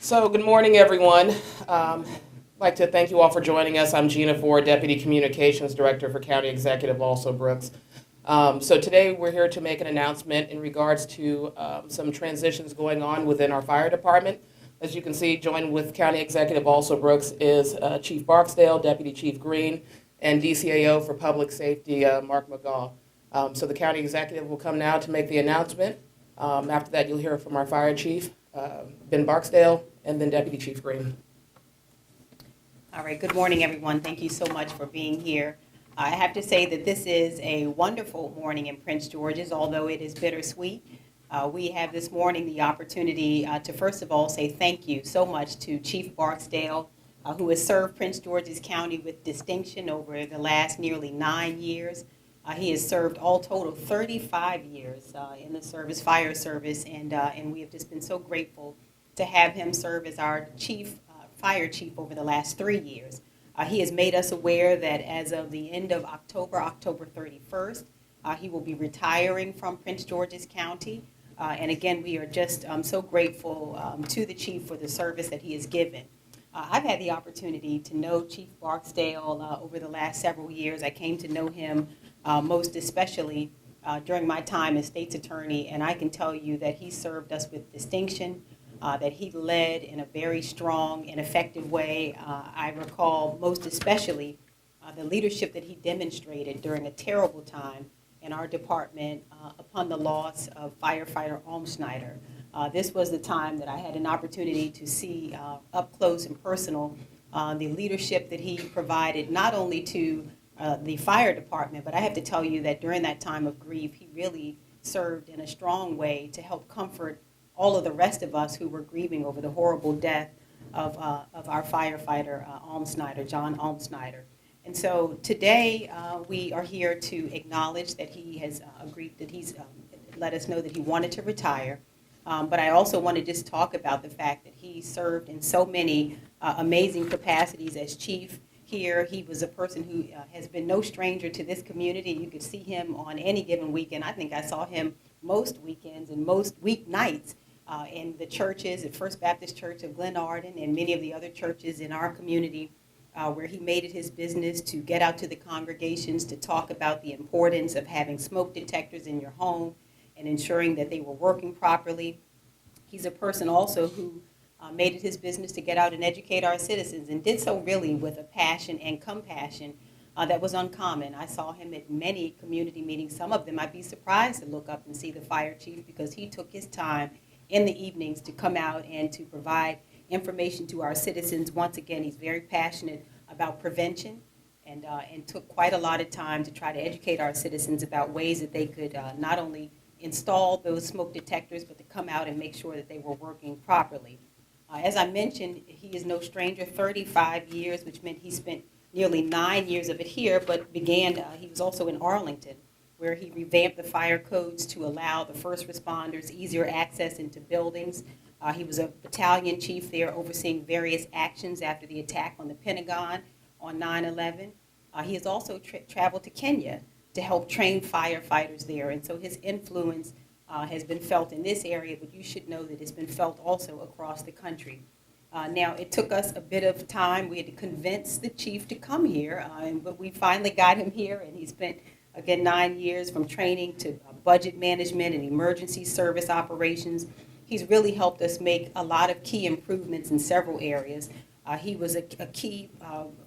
So, good morning, everyone. I'd like to thank you all for joining us. I'm Gina Ford, Deputy Communications Director for County Executive Also Brooks. So today we're here to make an announcement in regards to some transitions going on within our fire department. As you can see, joined with County Executive Also Brooks is Chief Barksdale, Deputy Chief Green, and DCAO for Public Safety, Mark McGaw. So the County Executive will come now to make the announcement. After that, you'll hear from our Fire Chief, Ben Barksdale, and then Deputy Chief Green. All right, good morning, everyone. Thank you so much for being here. I have to say that this is a wonderful morning in Prince George's, although it is bittersweet. We have this morning the opportunity to first of all say thank you so much to Chief Barksdale, who has served Prince George's County with distinction over the last nearly 9 years. He has served all total 35 years in the fire service, and we have just been so grateful to have him serve as our fire chief over the last 3 years. He has made us aware that as of the end of October 31st, he will be retiring from Prince George's County. And again, we are just so grateful to the chief for the service that he has given. I've had the opportunity to know Chief Barksdale over the last several years. I came to know him most especially during my time as state's attorney, and I can tell you that he served us with distinction. That he led in a very strong and effective way. I recall most especially the leadership that he demonstrated during a terrible time in our department upon the loss of firefighter Schneider. This was the time that I had an opportunity to see up close and personal the leadership that he provided not only to the fire department, but I have to tell you that during that time of grief, he really served in a strong way to help comfort all of the rest of us who were grieving over the horrible death of our firefighter, John Schneider. And so today we are here to acknowledge that he has agreed, that he's let us know that he wanted to retire. But I also want to just talk about the fact that he served in so many amazing capacities as chief here. He was a person who has been no stranger to this community. You could see him on any given weekend. I think I saw him most weekends and most weeknights in the churches at First Baptist Church of Glen Arden and many of the other churches in our community where he made it his business to get out to the congregations to talk about the importance of having smoke detectors in your home and ensuring that they were working properly. He's a person also who made it his business to get out and educate our citizens and did so really with a passion and compassion that was uncommon. I saw him at many community meetings. Some of them I'd be surprised to look up and see the fire chief because he took his time in the evenings to come out and to provide information to our citizens. Once again, he's very passionate about prevention and took quite a lot of time to try to educate our citizens about ways that they could not only install those smoke detectors, but to come out and make sure that they were working properly. As I mentioned, he is no stranger, 35 years, which meant he spent nearly 9 years of it here, but he was also in Arlington, where he revamped the fire codes to allow the first responders easier access into buildings. He was a battalion chief there overseeing various actions after the attack on the Pentagon on 9/11. He has also traveled to Kenya to help train firefighters there, and so his influence has been felt in this area, but you should know that it's been felt also across the country. Now, it took us a bit of time. We had to convince the chief to come here, but we finally got him here, and he spent again 9 years from training to budget management and emergency service operations. He's really helped us make a lot of key improvements in several areas. He was a key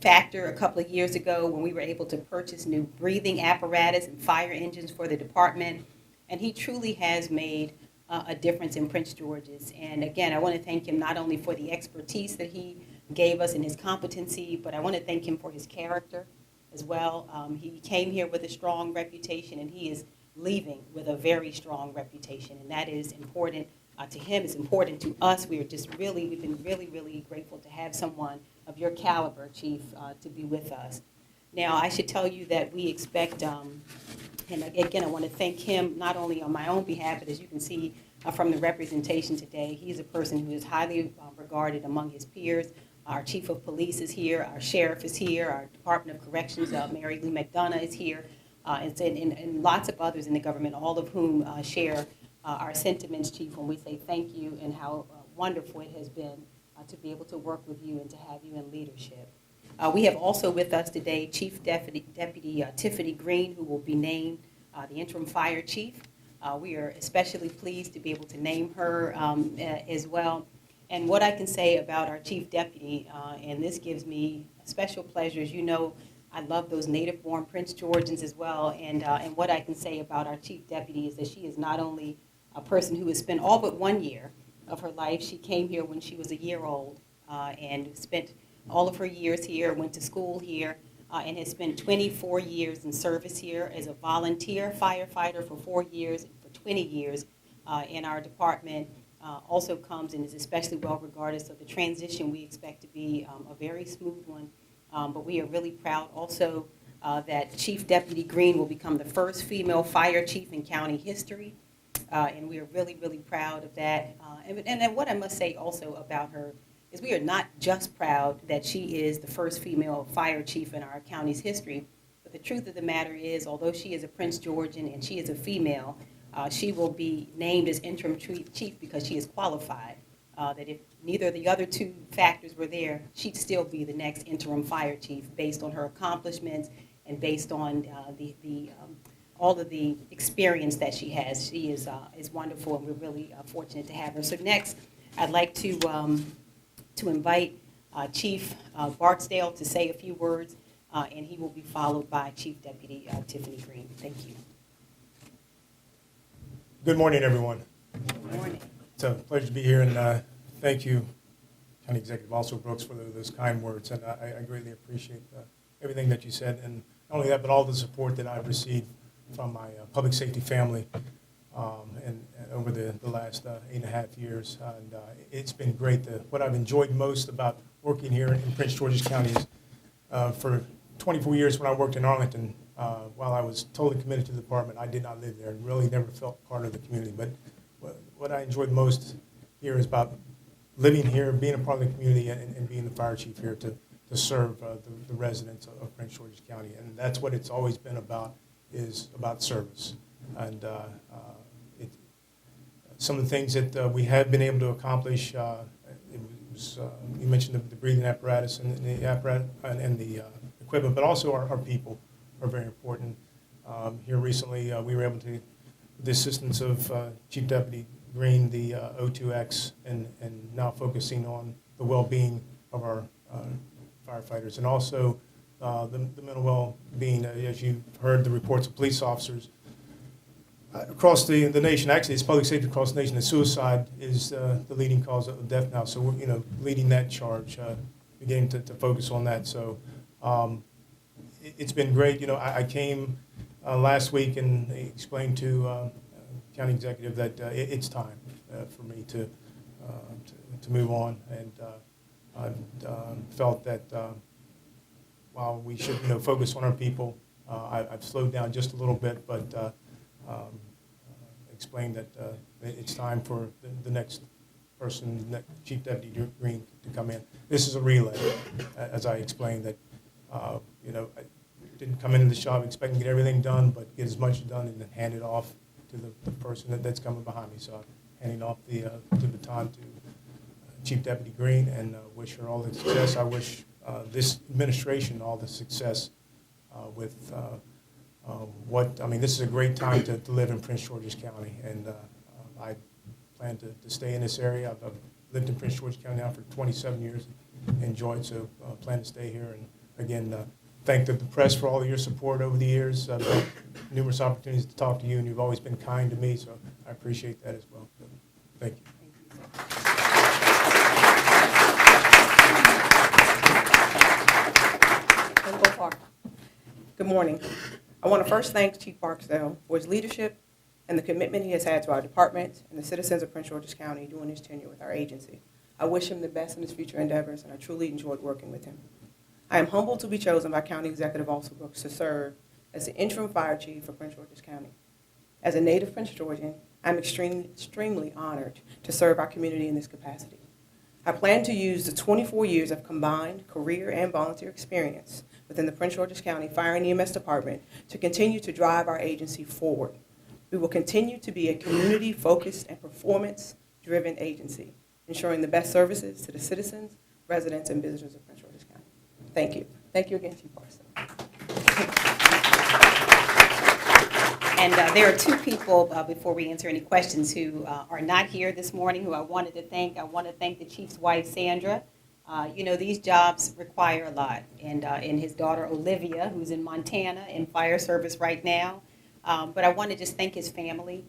factor a couple of years ago when we were able to purchase new breathing apparatus and fire engines for the department. And he truly has made a difference in Prince George's. And again, I want to thank him not only for the expertise that he gave us and his competency, but I want to thank him for his character as well. He came here with a strong reputation, and he is leaving with a very strong reputation, and that is important to him. It's important to us. We've been really grateful to have someone of your caliber, Chief, to be with us. Now, I should tell you that we expect, and again, I want to thank him not only on my own behalf, but as you can see from the representation today, he is a person who is highly regarded among his peers. Our chief of police is here, our sheriff is here, our Department of Corrections, Mary Lee McDonough is here, and lots of others in the government, all of whom share our sentiments, Chief, when we say thank you and how wonderful it has been to be able to work with you and to have you in leadership. We have also with us today Chief Deputy Tiffany Green, who will be named the interim fire chief. We are especially pleased to be able to name her as well. And what I can say about our chief deputy, and this gives me special pleasure, as you know, I love those native-born Prince Georgians as well. And what I can say about our chief deputy is that she is not only a person who has spent all but 1 year of her life. She came here when she was a year old and spent all of her years here, went to school here, and has spent 24 years in service here as a volunteer firefighter for 4 years, for 20 years in our department. Also comes and is especially well regarded, so the transition we expect to be a very smooth one. But we are really proud also that Chief Deputy Green will become the first female fire chief in county history. And we are really, really proud of that. And what I must say also about her is we are not just proud that she is the first female fire chief in our county's history, but the truth of the matter is, although she is a Prince Georgian and she is a female, she will be named as interim chief because she is qualified. That if neither of the other two factors were there, she'd still be the next interim fire chief based on her accomplishments and based on all of the experience that she has. She is wonderful, and we're really fortunate to have her. So next, I'd like to invite Chief Barksdale to say a few words, and he will be followed by Chief Deputy Tiffany Green. Thank you. Good morning, everyone. Good morning. It's a pleasure to be here, and thank you, County Executive also Brooks, for those kind words. And I greatly appreciate everything that you said, and not only that, but all the support that I've received from my public safety family and over the last 8.5 years. And it's been great. What I've enjoyed most about working here in Prince George's County is for 24 years when I worked in Arlington, while I was totally committed to the department, I did not live there and really never felt part of the community. But what I enjoyed most here is about living here, being a part of the community, and being the fire chief here to serve the residents of Prince George's County. And that's what it's always been about, is about service. And some of the things that we have been able to accomplish, it was, you mentioned the breathing apparatus and the apparatus and the equipment, but also our people are very important. Here recently, we were able to, with the assistance of Chief Deputy Green, the O2X, and now focusing on the well-being of our firefighters, and also the mental well-being. As you've heard the reports of police officers across the nation, actually it's public safety across the nation, that suicide is the leading cause of death now. So we're leading that charge, beginning to focus on that. So it's been great. I came last week and explained to county executive that it's time for me to move on, and I've felt that while we should focus on our people, I've slowed down just a little bit, but explained that it's time for the next person, the Chief Deputy Green, to come in. This is a relay, as I explained, that I didn't come into the shop expecting to get everything done, but get as much done and then hand it off to the person that's coming behind me. So I'm handing off the baton to Chief Deputy Green, and wish her all the success. I wish this administration all the success with this is a great time to live in Prince George's County, and I plan to stay in this area. I've lived in Prince George's County now for 27 years, enjoyed, so plan to stay here. And again, thank the press for all of your support over the years. I've had numerous opportunities to talk to you, and you've always been kind to me, so I appreciate that as well. So, thank you. Good morning. I want to first thank Chief Barksdale for his leadership and the commitment he has had to our department and the citizens of Prince George's County during his tenure with our agency. I wish him the best in his future endeavors, and I truly enjoyed working with him. I am humbled to be chosen by County Executive Alston Brooks to serve as the interim fire chief for Prince George's County. As a native Prince Georgian, I'm extremely honored to serve our community in this capacity. I plan to use the 24 years of combined career and volunteer experience within the Prince George's County Fire and EMS Department to continue to drive our agency forward. We will continue to be a community-focused and performance-driven agency. ensuring the best services to the citizens, residents, and visitors of Prince George's County. Thank you. Thank you again, Chief Parks. And there are two people, before we answer any questions, who are not here this morning, who I wanted to thank. I want to thank the chief's wife, Sandra. These jobs require a lot. And his daughter, Olivia, who's in Montana in fire service right now. But I want to just thank his family,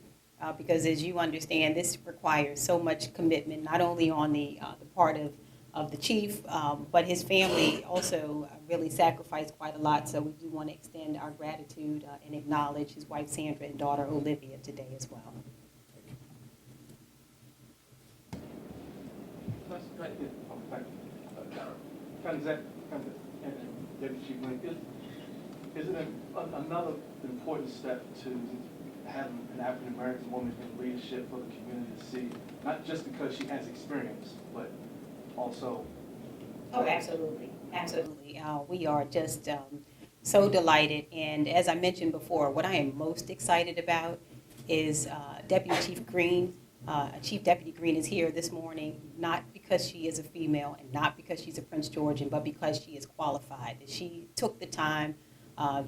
because as you understand, this requires so much commitment, not only on the part of the chief, but his family also really sacrificed quite a lot. So we do want to extend our gratitude and acknowledge his wife Sandra and daughter Olivia today as well. Deputy Chief Link, is it another important step to have an African American woman in leadership for the community to see, not just because she has experience, but also? Oh, absolutely, absolutely. We are just so delighted, and as I mentioned before, what I am most excited about is Deputy Chief Green. Chief Deputy Green is here this morning, not because she is a female and not because she's a Prince Georgian, but because she is qualified. She took the time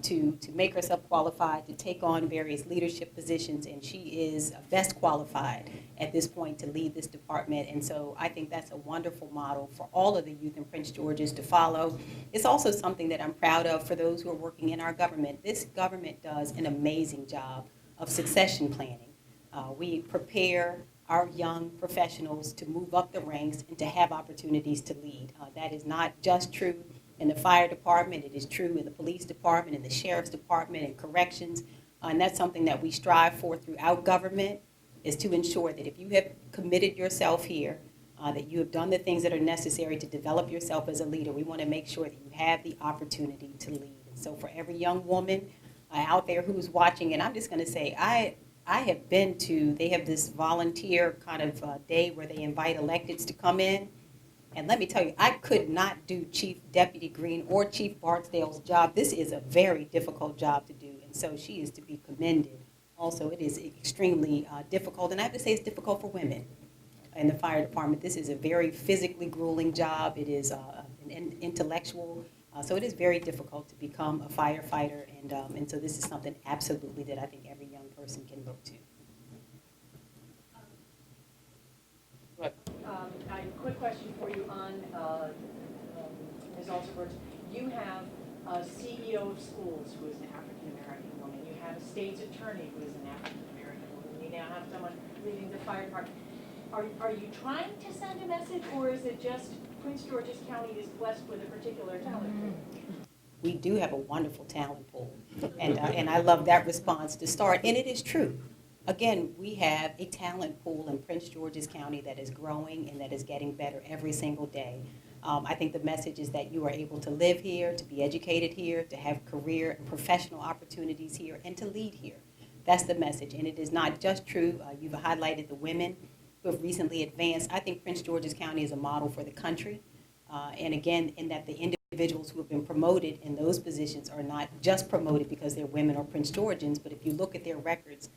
to make herself qualified to take on various leadership positions, and she is best qualified at this point to lead this department. And so I think that's a wonderful model for all of the youth in Prince George's to follow. It's also something that I'm proud of for those who are working in our government. This government does an amazing job of succession planning. We prepare our young professionals to move up the ranks and to have opportunities to lead. That is not just true in the fire department, it is true in the police department, in the sheriff's department, and corrections. And that's something that we strive for throughout government, is to ensure that if you have committed yourself here, that you have done the things that are necessary to develop yourself as a leader, we want to make sure that you have the opportunity to lead. And so for every young woman out there who's watching, and I'm just going to say, I have been to, they have this volunteer kind of day where they invite electeds to come in. And let me tell you, I could not do Chief Deputy Green or Chief Barksdale's job. This is a very difficult job to do, and so she is to be commended. Also, it is extremely difficult, and I have to say it's difficult for women in the fire department. This is a very physically grueling job. It is an intellectual, so it is very difficult to become a firefighter, and so this is something absolutely that I think every young person can look to. A quick question for you on Ms. Alsberg. You have a CEO of schools who is an African-American woman. You have a state's attorney who is an African-American woman. You now have someone leading the fire department. Are you trying to send a message, or is it just Prince George's County is blessed with a particular talent pool? We do have a wonderful talent pool, and I love that response to start, and it is true. Again, we have a talent pool in Prince George's County that is growing and that is getting better every single day. I think the message is that you are able to live here, to be educated here, to have career and professional opportunities here, and to lead here. That's the message, and it is not just true. You've highlighted the women who have recently advanced. I think Prince George's County is a model for the country, and again, in that the individuals who have been promoted in those positions are not just promoted because they're women or Prince Georgians, but if you look at their records,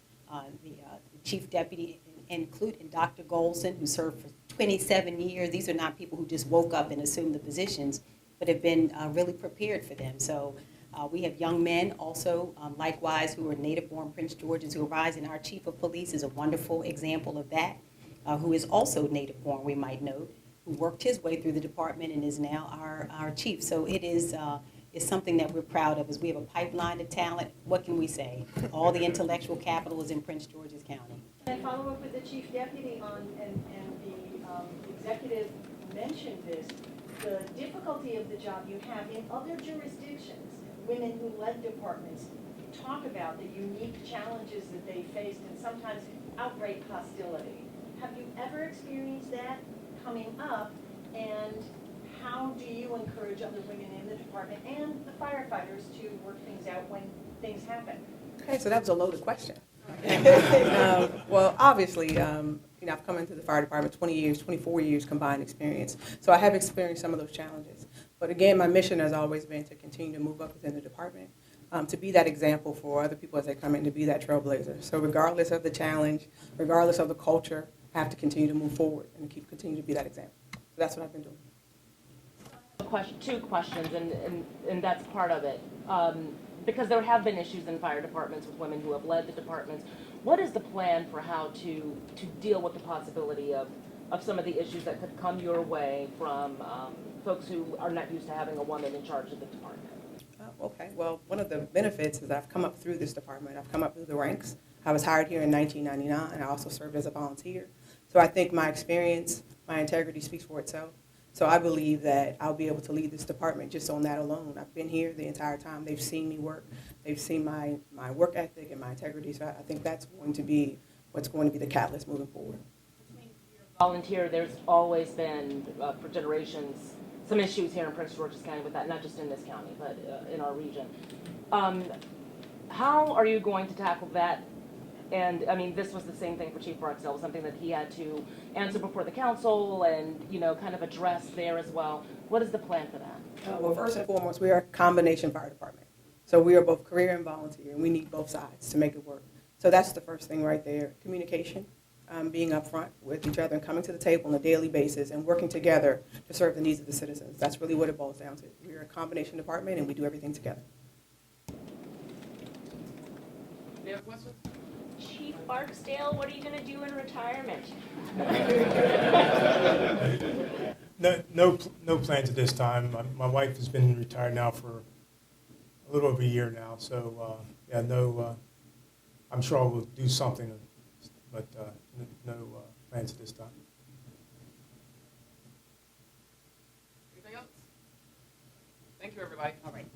the chief deputy, including Dr. Golson, who served for 27 years. These are not people who just woke up and assumed the positions, but have been really prepared for them. So we have young men also, likewise, who are native-born Prince Georgians who arise, and our chief of police is a wonderful example of that, who is also native-born, we might note, who worked his way through the department and is now our chief. So it is something that we're proud of, is we have a pipeline of talent. What can we say? All the intellectual capital is in Prince George's County. And follow up with the chief deputy on, and the executive mentioned this, the difficulty of the job you have in other jurisdictions. Women who led departments talk about the unique challenges that they faced and sometimes outright hostility. Have you ever experienced that coming up, and how do you encourage other women in the department and the firefighters to work things out when things happen? Okay, so that was a loaded question. Well, obviously, I've come into the fire department 20 years, 24 years combined experience. So I have experienced some of those challenges. But again, my mission has always been to continue to move up within the department, to be that example for other people as they come in, to be that trailblazer. So regardless of the challenge, regardless of the culture, have to continue to move forward and continue to be that example. So that's what I've been doing. Two questions, and that's part of it. Because there have been issues in fire departments with women who have led the departments. What is the plan for how to deal with the possibility of some of the issues that could come your way from folks who are not used to having a woman in charge of the department? Okay, well, one of the benefits is that I've come up through this department. I've come up through the ranks. I was hired here in 1999, and I also served as a volunteer. So I think my experience, my integrity speaks for itself. So I believe that I'll be able to lead this department just on that alone. I've been here the entire time. They've seen me work. They've seen my work ethic and my integrity. So I think that's going to be what's going to be the catalyst moving forward. Volunteer, there's always been, for generations, some issues here in Prince George's County with that, not just in this county, but in our region. How are you going to tackle that? And I mean, this was the same thing for Chief Barksdale, something that he had to answer before the council and, kind of address there as well. What is the plan for that? Well, first and foremost, we are a combination fire department. So we are both career and volunteer, and we need both sides to make it work. So that's the first thing right there. Communication, being upfront with each other and coming to the table on a daily basis and working together to serve the needs of the citizens. That's really what it boils down to. We're a combination department, and we do everything together. Any other questions? Chief Barksdale, what are you going to do in retirement? No plans at this time. My wife has been retired now for a little over a year now, so yeah, no. I'm sure I will do something, but no plans at this time. Anything else? Thank you, everybody. All right.